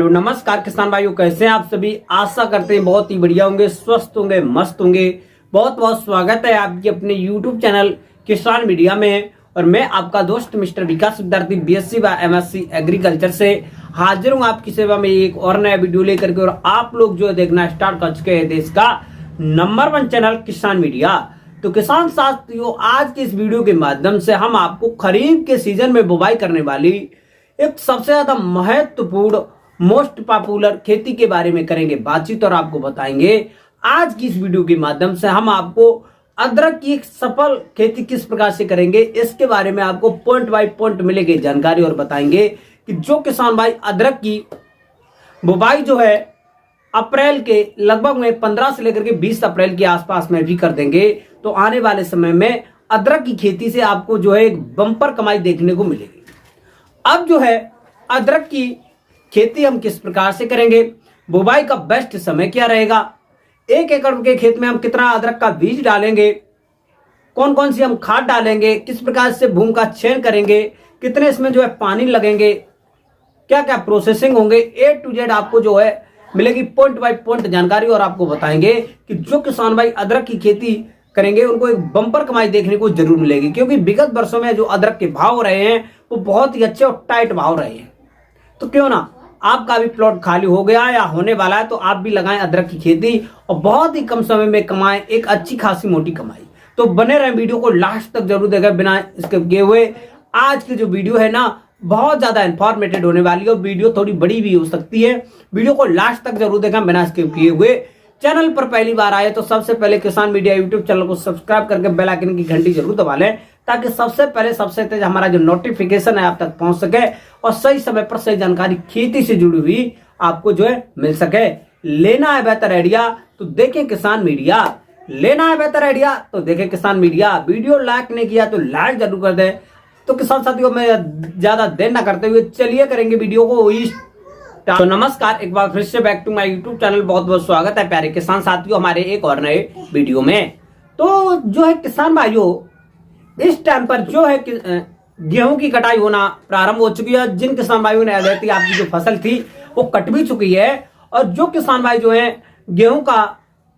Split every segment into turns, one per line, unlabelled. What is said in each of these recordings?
Hello नमस्कार किसान भाइयों, कैसे हैं आप सभी। आशा करते हैं बहुत ही बढ़िया होंगे, स्वस्थ होंगे, मस्त होंगे। बहुत बहुत स्वागत है आपके अपने YouTube चैनल किसान मीडिया में। और मैं आपका दोस्त मिस्टर विकास विद्यार्थी BSc व MSc एग्रीकल्चर से हाजिर हूँ आपकी सेवा में एक और नया वीडियो लेकर के। और आप लोग जो है देखना स्टार्ट कर चुके हैं देश का नंबर 1 चैनल किसान मीडिया। तो किसान साथियों, आज के इस वीडियो के माध्यम से हम आपको खरीफ के सीजन में बुवाई करने वाली एक सबसे ज्यादा महत्वपूर्ण मोस्ट पॉपुलर खेती के बारे में करेंगे बातचीत और आपको बताएंगे। आज की इस वीडियो के माध्यम से हम आपको अदरक की एक सफल खेती किस प्रकार से करेंगे, इसके बारे में आपको पॉइंट बाय पॉइंट मिलेगी जानकारी और बताएंगे कि जो किसान भाई अदरक की बुवाई जो है अप्रैल के लगभग में 15 से लेकर के 20 अप्रैल के आसपास में भी कर देंगे, तो आने वाले समय में अदरक की खेती से आपको जो है एक बम्पर कमाई देखने को मिलेगी। अब जो है अदरक की खेती हम किस प्रकार से करेंगे, बुवाई का बेस्ट समय क्या रहेगा, 1 एकड़ के खेत में हम कितना अदरक का बीज डालेंगे, कौन कौन सी हम खाद डालेंगे, किस प्रकार से भूमि का चयन करेंगे, कितने इसमें जो है पानी लगेंगे, क्या क्या प्रोसेसिंग होंगे, A to Z आपको जो है मिलेगी पॉइंट बाय पॉइंट जानकारी। और आपको बताएंगे कि जो किसान भाई अदरक की खेती करेंगे उनको एक बम्पर कमाई देखने को जरूर मिलेगी, क्योंकि विगत वर्षों में जो अदरक के भाव रहे हैं वो बहुत ही अच्छे और टाइट भाव रहे हैं। तो क्यों ना आपका भी प्लॉट खाली हो गया या होने वाला है तो आप भी लगाएं अदरक की खेती और बहुत ही कम समय में कमाएं एक अच्छी खासी मोटी कमाई। तो बने रहें, वीडियो को लास्ट तक जरूर देखें बिना स्किप किए हुए। आज की जो वीडियो है ना बहुत ज्यादा इंफॉर्मेटिव होने वाली है और वीडियो थोड़ी बड़ी भी हो सकती है। वीडियो को लास्ट तक जरूर देखें बिना स्किप किए हुए। चैनल पर पहली बार आए तो सबसे पहले किसान मीडिया यूट्यूब चैनल को सब्सक्राइब करके बेल आइकन की घंटी जरूर दबा लें, ताकि सबसे पहले सबसे तेज हमारा जो नोटिफिकेशन है आप तक पहुंच सके और सही समय पर सही जानकारी खेती से जुड़ी हुई आपको जो है मिल सके। लेना है बेहतर आइडिया तो देखें किसान मीडिया, लेना है बेहतर आइडिया तो देखें किसान मीडिया। वीडियो लाइक नहीं किया तो लाइक जरूर कर दें। तो किसान साथियों, मैं ज्यादा देर ना करते हुए चलिए करेंगे वीडियो को। तो नमस्कार, एक बार फिर से back to my YouTube channel. बहुत बहुत स्वागत है प्यारे किसान साथियों हमारे एक और नए वीडियो में। तो जो है किसान भाइयों, इस टाइम पर जो है गेहूं की कटाई होना प्रारंभ हो चुकी है। जिन किसान भाइयों ने अगैती आपकी जो फसल थी वो कट भी चुकी है, और जो किसान भाई जो है गेहूं का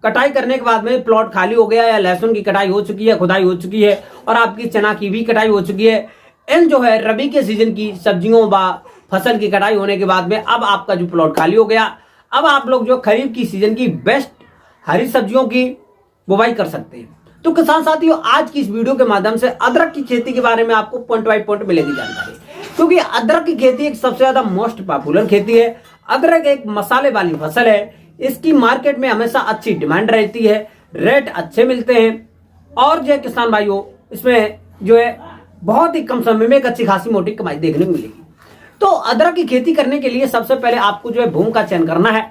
कटाई करने के बाद में प्लॉट खाली हो गया या लहसुन की कटाई हो चुकी है, खुदाई हो चुकी है और आपकी चना की भी कटाई हो चुकी है, इन जो है रबी के सीजन की सब्जियों व फसल की कटाई होने के बाद में अब आपका जो प्लॉट खाली हो गया, अब आप लोग जो खरीफ की सीजन की बेस्ट हरी सब्जियों की बुवाई कर सकते हैं। तो किसान साथियों, आज की इस वीडियो के माध्यम से अदरक की खेती के बारे में आपको पॉइंट बाय पॉइंट मिलेगी जानकारी, क्योंकि अदरक की खेती एक सबसे ज्यादा मोस्ट पॉपुलर खेती है। अदरक एक मसाले वाली फसल है, इसकी मार्केट में हमेशा अच्छी डिमांड रहती है, रेट अच्छे मिलते हैं और जो किसान भाइयों इसमें जो है बहुत ही कम समय में एक अच्छी खासी मोटी कमाई देखने को मिलेगी। तो अदरक की खेती करने के लिए सबसे पहले आपको जो है भूमि का चयन करना है।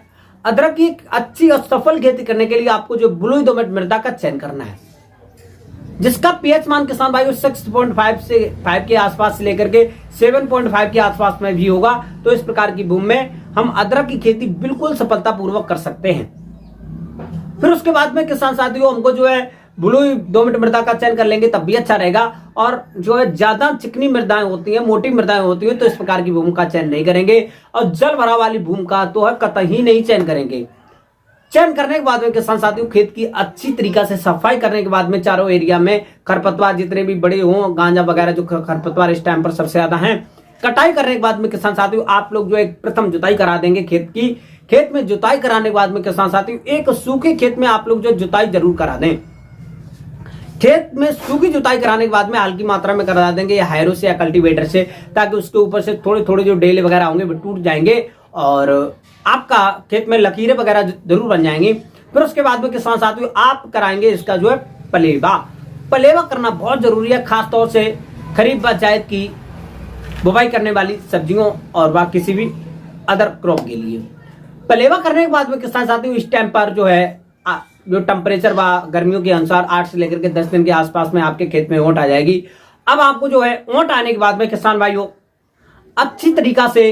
अदरक की एक अच्छी और सफल खेती करने के लिए आपको जो बलुई दोमट मृदा का चयन करना है, जिसका पीएच मान किसान भाइयों 6.5 से 5 के आसपास से लेकर के 7.5 के आसपास में भी होगा। तो इस प्रकार की भूमि में हम अदरक की खेती बिल्कुल सफलतापूर्वक कर सकते हैं। फिर उसके बाद में किसान साथियों हमको जो है बलुई दोमट मृदा का चयन कर लेंगे तब भी अच्छा रहेगा। और जो है ज्यादा चिकनी मृदाएं होती हैं, मोटी मृदाएं होती हैं, तो इस प्रकार की भूमि का चयन नहीं करेंगे। और जल भरा वाली भूमि का तो है कतई नहीं चयन करेंगे। चयन करने के बाद में किसान साथियों खेत की अच्छी तरीका से सफाई करने के बाद में चारों एरिया में खरपतवार जितने भी बड़े हों, गांजा वगैरह जो खरपतवार इस टाइम पर सबसे ज्यादा हैं, कटाई करने के बाद में किसान साथियों आप लोग जो एक प्रथम जुताई करा देंगे खेत की। खेत में जुताई कराने के बाद में किसान साथियों एक सूखे खेत में आप लोग जो जुताई जरूर करा दें। खेत में सूखी जुताई कराने के बाद में हल्की मात्रा में करा देंगे या हैरो से या कल्टीवेटर से, ताकि उसके ऊपर से थोड़े थोड़े जो डेले वगैरह होंगे वो टूट जाएंगे और आपका खेत में लकीरें वगैरह जरूर बन जाएंगी। फिर उसके बाद में किसान साथियों आप कराएंगे इसका जो है पलेवा। पलेवा करना बहुत जरूरी है, खासतौर से खरीफ व जायद की बुवाई करने वाली सब्जियों और व किसी भी अदर क्रॉप के लिए। पलेवा करने के बाद में किसान साथियों इस टाइम पर जो है जो टेम्परेचर व गर्मियों के अनुसार 8 से लेकर के 10 दिन के आसपास में आपके खेत में ओंट आ जाएगी। अब आपको जो है ओंट आने के बाद में किसान भाइयों अच्छी तरीका से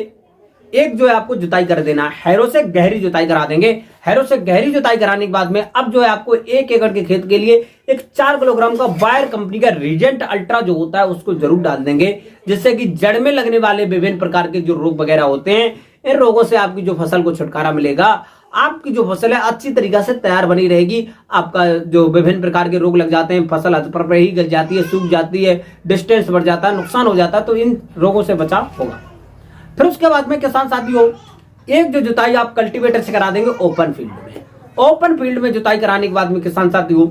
एक जो है आपको जुताई कर देना, हैरो से गहरी जुताई करा देंगे। हैरो से गहरी जुताई कराने के बाद में अब जो है आपको 1 एकड़ के खेत के लिए एक 4 किलोग्राम का बायर कंपनी का रीजेंट अल्ट्रा जो होता है उसको जरूर डाल देंगे, जिससे कि जड़ में लगने वाले विभिन्न प्रकार के जो रोग वगैरह होते हैं इन रोगों से आपकी जो फसल को छुटकारा मिलेगा, आपकी जो फसल है अच्छी तरीके से तैयार बनी रहेगी। आपका जो विभिन्न प्रकार के रोग लग जाते हैं, फसल पर ही गल जाती है, सूख जाती है, डिस्टेंस बढ़ जाता है, नुकसान हो जाता है, तो इन रोगों से बचाव होगा। फिर उसके बाद में किसान साथियों, एक जो जुताई आप कल्टीवेटर से करा देंगे ओपन फील्ड में। ओपन फील्ड में जुताई कराने के बाद में किसान साथियों,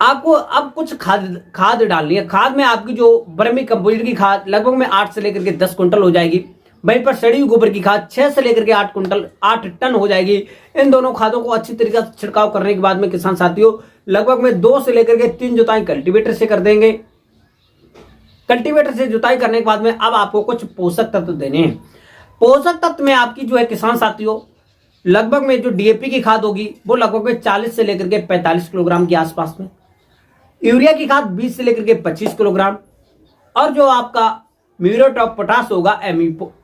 आपको अब कुछ खाद डालनी है। खाद में आपकी जो वर्मी कंपोजिट की खाद लगभग में 8 से लेकर के 10 कुंटल हो जाएगी। वहीं पर सड़ी हुई गोबर की खाद 6 से लेकर के 8 टन हो जाएगी। इन दोनों खादों को अच्छी तरीके से छिड़काव करने के बाद में किसान साथियों, लगभग में 2 से लेकर के 3 जुताई कल्टीवेटर से कर देंगे। कल्टीवेटर से जुताई करने के बाद में अब आपको कुछ पोषक तत्व देने हैं। पोषक तत्व में आपकी जो है किसान साथियों, लगभग में जो डीएपी की खाद होगी वो लगभग में 40 से लेकर के 45 किलोग्राम के आसपास में, यूरिया की खाद 20 से लेकर के 25 किलोग्राम, और जो आपका म्यूरेट ऑफ पोटाश होगा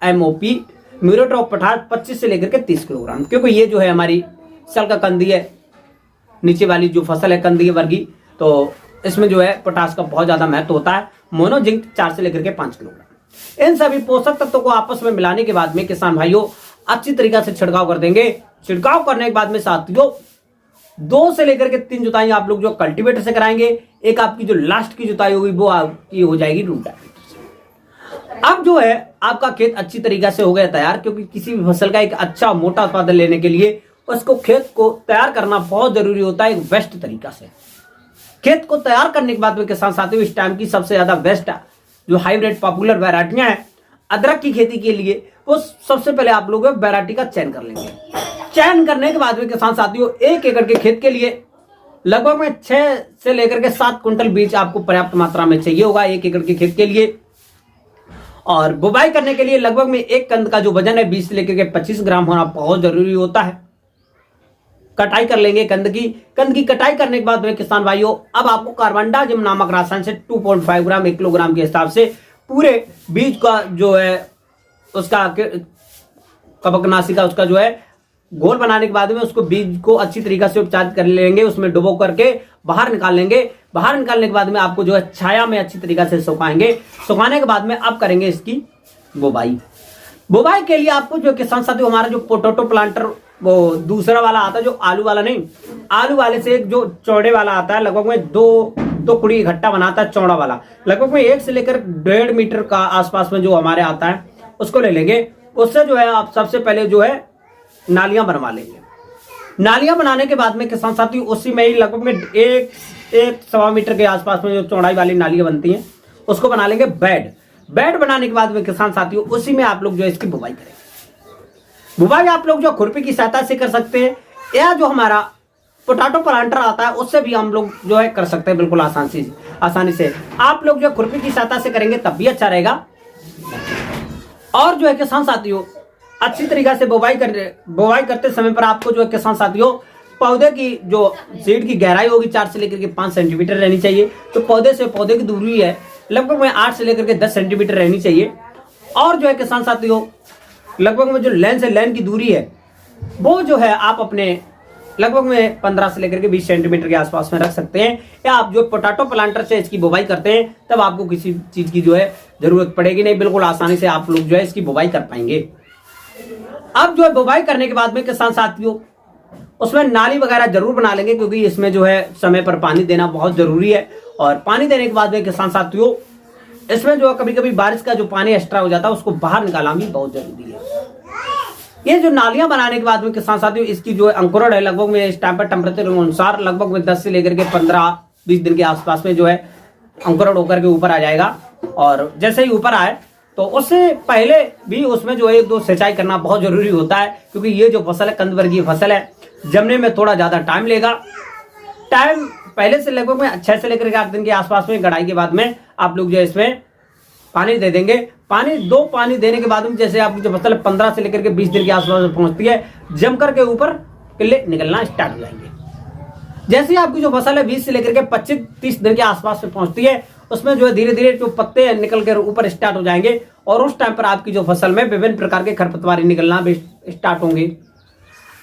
एमओपी म्यूरेट ऑफ पोटाश 25 से लेकर के 30 किलोग्राम। क्योंकि ये जो है हमारी सल का कंदी है, नीचे वाली जो फसल है कंदी वर्गी, तो इसमें जो है पोटाश का बहुत ज्यादा महत्व होता है। मोनोजिंक 4 से लेकर के 5 किलोग्राम। इन सभी पोषक तत्वों को आपस में मिलाने के बाद में किसान भाइयों अच्छी तरीके से छिड़काव कर देंगे। छिड़काव करने के बाद में साथियों 2 से लेकर के 3 जुताई आप लोग जो कल्टीवेटर से कराएंगे। एक आपकी जो लास्ट की जुताई होगी वो आपकी हो जाएगी रूटावेटर से। अब जो है आपका खेत अच्छी तरीके से हो गया तैयार, क्योंकि किसी भी फसल का एक अच्छा मोटा उत्पादन लेने के लिए उसको खेत को तैयार करना बहुत जरूरी होता है, एक बेस्ट तरीका से। खेत को तैयार करने के बाद में किसान साथियों, इस टाइम की सबसे ज्यादा बेस्ट जो हाइब्रिड पॉपुलर वैरायटियां हैं अदरक की खेती के लिए, वो सबसे पहले आप लोग वैरायटी का चयन कर लेंगे। चयन करने के बाद में किसान साथियों 1 एकड़ के खेत के लिए लगभग में 6 से लेकर के 7 कुंटल बीज आपको पर्याप्त मात्रा में चाहिए होगा 1 एकड़ के खेत के लिए। और बुवाई करने के लिए लगभग में एक कंद का जो वजन है 20 से लेकर के 25 ग्राम होना बहुत जरूरी होता है। कटाई कर लेंगे कंद की कटाई करने के बाद में किसान भाइयों, अब आपको कार्बनडाजिम नामक रासायन से 2.5 ग्राम 1 किलोग्राम के हिसाब से पूरे बीज का जो है उसका कवकनाशी का उसका जो है घोल बनाने के बाद में उसको बीज को अच्छी तरीके से उपचार कर लेंगे, उसमें डुबो करके बाहर निकाल लेंगे। बाहर निकालने के बाद में आपको जो है छाया में अच्छी तरीके से सुखाएंगे। सुखाने के बाद में अब करेंगे इसकी बुवाई। बुवाई के लिए आपको जो किसान साथियों हमारा जो पोटैटो प्लांटर वो दूसरा वाला आता है, जो आलू वाला नहीं, आलू वाले से एक जो चौड़े वाला आता है, लगभग में दो कुड़ी इकट्ठा बनाता है चौड़ा वाला, लगभग में 1 से लेकर 1.5 मीटर का आसपास में जो हमारे आता है उसको ले लेंगे। उससे जो है आप सबसे पहले जो है नालियां बनवा लेंगे। नालियां बनाने के बाद में किसान साथियों उसी में ही लगभग में 1-1.25 मीटर के आसपास में जो चौड़ाई वाली नालियां बनती हैं उसको बना लेंगे बेड बनाने के बाद में किसान साथियों उसी में आप लोग जो है इसकी बुवाई करेंगे। बुवाई आप लोग जो खुरपी की सहायता से कर सकते हैं, या जो हमारा पोटैटो प्लांटर आता है उससे भी हम लोग जो है कर सकते हैं बिल्कुल आसानी से। आप लोग जो खुरपी की सहायता से करेंगे तब भी अच्छा रहेगा। और जो है किसान साथियों अच्छी तरीके से बुवाई करते समय पर आपको जो है किसान साथियों पौधे की जो सीड की गहराई होगी 4 से लेकर के 5 सेंटीमीटर रहनी चाहिए। तो पौधे से पौधे की दूरी है लगभग में 8 से लेकर के 10 सेंटीमीटर रहनी चाहिए। और जो है किसान साथियों लगभग में जो लेन से लेन की दूरी है वो जो है आप अपने लगभग में 15 से लेकर के 20 सेंटीमीटर के आसपास में रख सकते हैं। या आप जो पोटैटो प्लांटर से इसकी बुवाई करते हैं तब आपको किसी चीज की जो है जरूरत पड़ेगी नहीं, बिल्कुल आसानी से आप लोग जो है इसकी बुवाई कर पाएंगे। अब जो है बुवाई करने के बाद में किसान साथियों उसमें नाली वगैरह जरूर बना लेंगे, क्योंकि इसमें जो है समय पर पानी देना बहुत जरूरी है। और पानी देने के बाद में किसान साथियों इसमें जो कभी कभी बारिश का जो पानी एक्स्ट्रा हो जाता है उसको बाहर निकालना भी बहुत जरूरी है। ये जो नालियां बनाने के बाद में किसान साथियों इसकी जो अंकुरण है लगभग में इस टाइम पर टेम्परेचर के अनुसार लगभग में 10 से लेकर के 15-20 दिन के आसपास में जो है अंकुरण होकर के ऊपर आ जाएगा। और जैसे ही ऊपर आए तो उससे पहले भी उसमें जो है 1-2 सिंचाई करना बहुत जरूरी होता है, क्योंकि ये जो फसल है कंद वर्गीय फसल है, जमने में थोड़ा ज्यादा टाइम लेगा। टाइम पहले से लगभग में 6 से लेकर के 8 दिन के आसपास में गड़ाई के बाद में आप लोग जो है इसमें पानी दे देंगे। पानी देने के बाद में जैसे आपकी जो फसल 15 से लेकर के 20 दिन के आसपास में पहुंचती है, जम करके ऊपर किले निकलना स्टार्ट हो जाएंगे। जैसे ही आपकी जो फसल है 20 से लेकर के 25-30 दिन के आसपास में पहुंचती है, उसमें जो है धीरे धीरे जो पत्ते निकल कर ऊपर स्टार्ट हो जाएंगे। और उस टाइम पर आपकी जो फसल में विभिन्न प्रकार के खरपतवार निकलना भी स्टार्ट होंगे।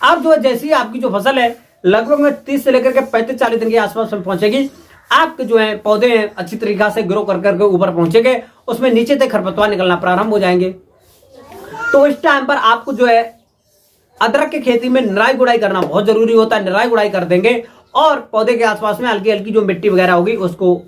अब जो है जैसे ही आपकी जो फसल है लगभग में 30 से लेकर के 35-40 दिन के आसपास में पहुंचेगी, आपके जो है पौधे अच्छी तरीके से ग्रो कर करके ऊपर पहुंचेंगे, उसमें नीचे तक खरपतवार निकलना प्रारंभ हो जाएंगे। तो इस टाइम पर आपको जो है अदरक की खेती में निराई गुड़ाई करना बहुत जरूरी होता है। निराई गुड़ाई कर देंगे और पौधे के आसपास में हल्की हल्की जो मिट्टी वगैरह होगी उसको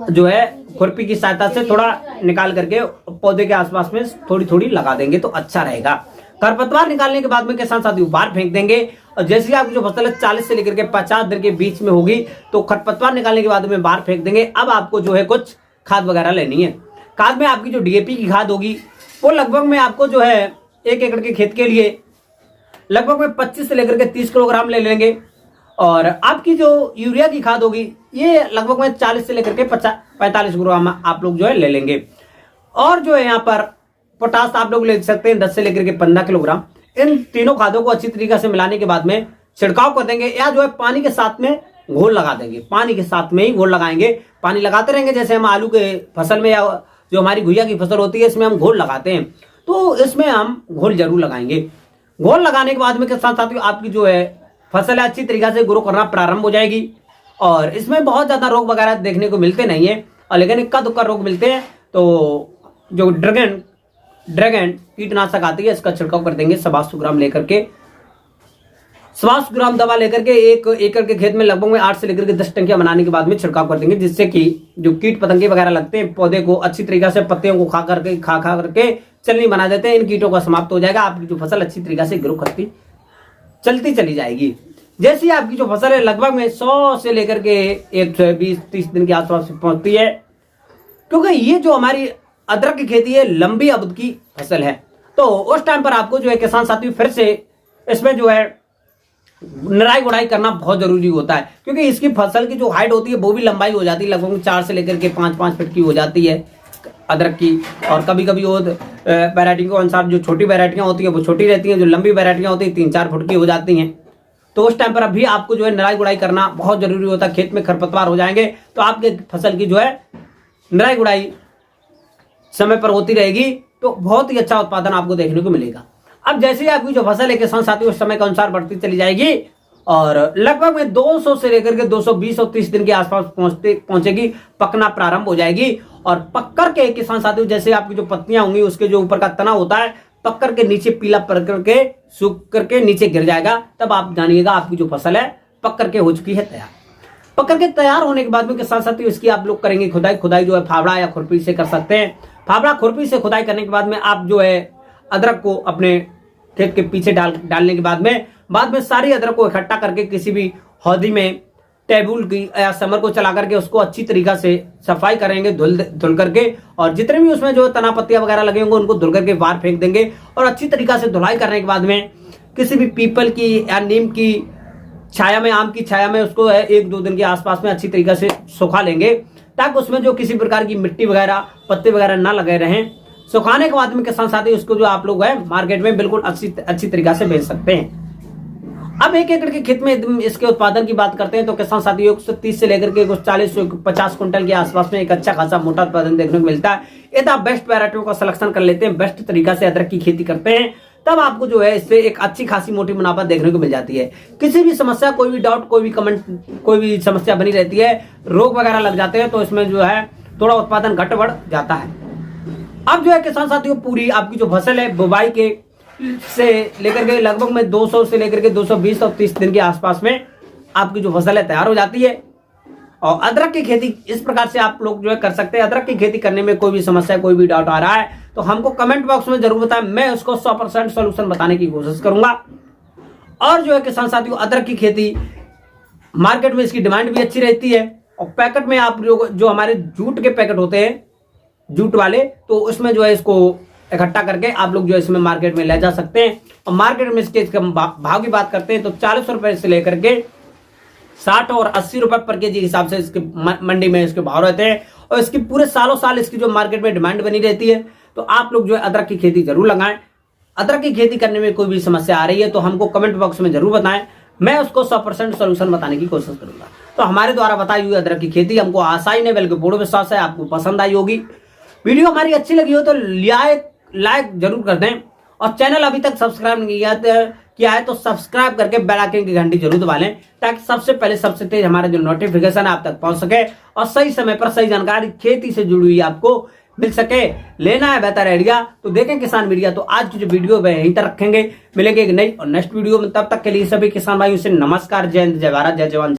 जो है खुरपी की सहायता से थोड़ा निकाल करके पौधे के आसपास में थोड़ी थोड़ी लगा देंगे तो अच्छा रहेगा। खरपतवार निकालने के बाद में किसान साथियों बाहर फेंक देंगे। और जैसे ही आपकी जो फसल है 40 से लेकर के 50 दिन के बीच में होगी तो खरपतवार निकालने के बाद में बाहर फेंक देंगे। अब आपको जो है कुछ खाद वगैरह लेनी है। खाद में आपकी जो डीएपी की खाद होगी वो लगभग में आपको जो है 1 एकड़ के खेत के लिए लगभग में 25 से लेकर के 30 किलोग्राम ले लेंगे। और आपकी जो यूरिया की खाद होगी ये लगभग में 40 से लेकर के 45 किलोग्राम आप लोग जो है ले लेंगे। और जो है यहाँ पर पोटास आप लोग ले सकते हैं 10 से लेकर के 15 किलोग्राम। इन तीनों खादों को अच्छी तरीके से मिलाने के बाद में छिड़काव कर देंगे या जो है पानी के साथ में घोल लगा देंगे। पानी के साथ में ही घोल लगाएंगे। पानी लगाते रहेंगे जैसे हम आलू के फसल में या जो हमारी घुइया की फसल होती है इसमें हम घोल लगाते हैं तो इसमें हम घोल जरूर लगाएंगे। घोल लगाने के बाद में के साथ साथ आपकी जो है फसल अच्छी तरीके से ग्रो करना प्रारंभ हो जाएगी। और इसमें बहुत ज्यादा रोग वगैरह देखने को मिलते नहीं है और लेकिन इक्का दुक्का रोग मिलते हैं। तो जो ड्रैगन कीटनाशक आती है इसका छिड़काव कर देंगे 700 ग्राम लेकर के 700 ग्राम दवा लेकर के 1 एकड़ के खेत में लगभग में 8 से लेकर के 10 टंकियां बनाने के बाद में छिड़काव कर देंगे, जिससे कि जो कीट पतंगे वगैरह लगते हैं पौधे को अच्छी तरीके से पत्तियों को खा करके चलनी बना देते हैं। इन कीटों का समाप्त हो जाएगा। आपकी जो फसल अच्छी तरीके से ग्रो करती चलती चली जाएगी। जैसे ही आपकी जो फसल है लगभग में 100 से लेकर के 120-30 दिन के आसपास पहुंचती है, क्योंकि ये जो हमारी अदरक की खेती है लंबी अवधि की फसल है तो उस टाइम पर आपको जो है किसान साथी फिर से इसमें जो है निराई गुड़ाई करना बहुत जरूरी होता है। क्योंकि इसकी फसल की जो हाइट होती है वो भी लंबाई हो जाती है, लगभग 4 से लेकर के 5-5 फीट की हो जाती है अदरक की। और कभी कभी वो वैरायटी के अनुसार जो छोटी वैरायटियां होती हैं वो छोटी रहती हैं, जो लंबी वैरायटियां होती हैं 3-4 फुट की हो जाती हैं। तो उस टाइम पर अभी आपको जो है निराई गुड़ाई करना बहुत जरूरी होता है। खेत में खरपतवार हो जाएंगे तो आपके फसल की जो है निराई गुड़ाई समय पर होती रहेगी तो बहुत ही अच्छा उत्पादन आपको देखने को मिलेगा। अब जैसे ही आपकी जो फसल है किसान साथी उस समय के अनुसार बढ़ती चली जाएगी और लगभग में 200 से लेकर के 220 और 30 दिन के आसपास पहुंचेगी, पकना प्रारंभ हो जाएगी। और पककर के किसान साथियों जैसे आपकी जो पत्तियां होंगी उसके जो ऊपर का तना होता है पककर के नीचे पीला पड़ करके सूख करके नीचे गिर जाएगा, तब आप जानिएगा आपकी जो फसल है पक करके हो चुकी है तैयार। पक करके तैयार होने के बाद में किसान साथियों इसकी आप लोग करेंगे खुदाई जो है फावड़ा या खुरपी से कर सकते हैं। फावड़ा खुरपी से खुदाई करने के बाद में आप जो है अदरक को अपने खेत के पीछे डालने के बाद में सारी अदरक को इकट्ठा करके किसी भी हौदी में टेबुल की या समर को चला करके उसको अच्छी तरीका से सफाई करेंगे धुल करके। और जितने भी उसमें जो तना पत्तियां वगैरह लगे होंगे उनको धुल करके बाहर फेंक देंगे। और अच्छी तरीका से धुलाई करने के बाद में किसी भी पीपल की या नीम की छाया में, आम की छाया में उसको 1-2 दिन के आसपास में अच्छी तरीके से सुखा लेंगे ताकि उसमें जो किसी प्रकार की मिट्टी वगैरह पत्ते वगैरह ना लगे रहें। सुखाने के बाद में किसान साथी उसको जो आप लोग है मार्केट में बिल्कुल अच्छी तरीका से बेच सकते हैं। अब 1 एकड़ के खेत में इसके उत्पादन की बात करते हैं तो किसान साथी 130 से लेकर के 40-50 कुंटल के आसपास में एक अच्छा खासा मोटा उत्पादन देखने को मिलता है। यदि आप बेस्ट वैरायटियों का सिलेक्शन कर लेते हैं, बेस्ट तरीका से अदरक की खेती करते हैं, तब आपको जो है इससे एक अच्छी खासी मोटी मुनाफा देखने को मिल जाती है। किसी भी समस्या, कोई भी डाउट, कोई भी कमेंट, कोई भी समस्या बनी रहती है, रोग वगैरह लग जाते हैं तो इसमें जो है थोड़ा उत्पादन घट बढ़ जाता है। अब जो है किसान साथियों पूरी आपकी जो फसल है बुवाई के से लेकर के लगभग में 200 से लेकर के 220 और 30 दिन के आसपास में आपकी जो फसल है तैयार हो जाती है। और अदरक की खेती इस प्रकार से आप लोग जो है कर सकते हैं। अदरक की खेती करने में कोई भी समस्या, कोई भी डाउट आ रहा है तो हमको कमेंट बॉक्स में जरूर बताएं, मैं उसको 100% सोल्यूशन बताने की कोशिश करूंगा। और जो है किसान साथियों अदरक की खेती मार्केट में इसकी डिमांड भी अच्छी रहती है। और पैकेट में आप जो हमारे जूट के पैकेट होते हैं, जूट वाले, तो उसमें जो है इसको इकट्ठा करके आप लोग जो है इसमें मार्केट में ले जा सकते हैं। और मार्केट में इसके भाव की बात करते हैं तो 40 रुपए से लेकर के 60 और 80 रुपए पर केजी के हिसाब से इसके मंडी में इसके भाव रहते हैं। और इसकी पूरे सालों साल इसकी जो मार्केट में डिमांड बनी रहती है। तो आप लोग जो है अदरक की खेती जरूर लगाएं। अदरक की खेती करने में कोई भी समस्या आ रही है तो हमको कमेंट बॉक्स में जरूर बताएं, मैं उसको 100% सोल्यूशन बताने की कोशिश करूंगा। तो हमारे द्वारा बताई हुई अदरक की खेती हमको आसानी नहीं बल्कि पूर्ण विश्वास है आपको पसंद आई होगी। वीडियो हमारी अच्छी लगी हो तो लाइक जरूर कर दें। और चैनल अभी तक सब्सक्राइब नहीं किया है तो सब्सक्राइब करके बेल आइकन की घंटी जरूर दबा लें ताकि सबसे पहले सबसे तेज हमारे जो नोटिफिकेशन है आप तक पहुंच सके और सही समय पर सही जानकारी खेती से जुड़ी हुई आपको मिल सके, लेना है बेहतर आइडिया तो देखें किसान मीडिया। तो आज की जो वीडियो है यहीं तक रखेंगे, मिलेंगे एक नई और नेक्स्ट वीडियो में। तब तक के लिए सभी किसान भाइयों से नमस्कार, जय हिंद, जय भारत, जय जवान।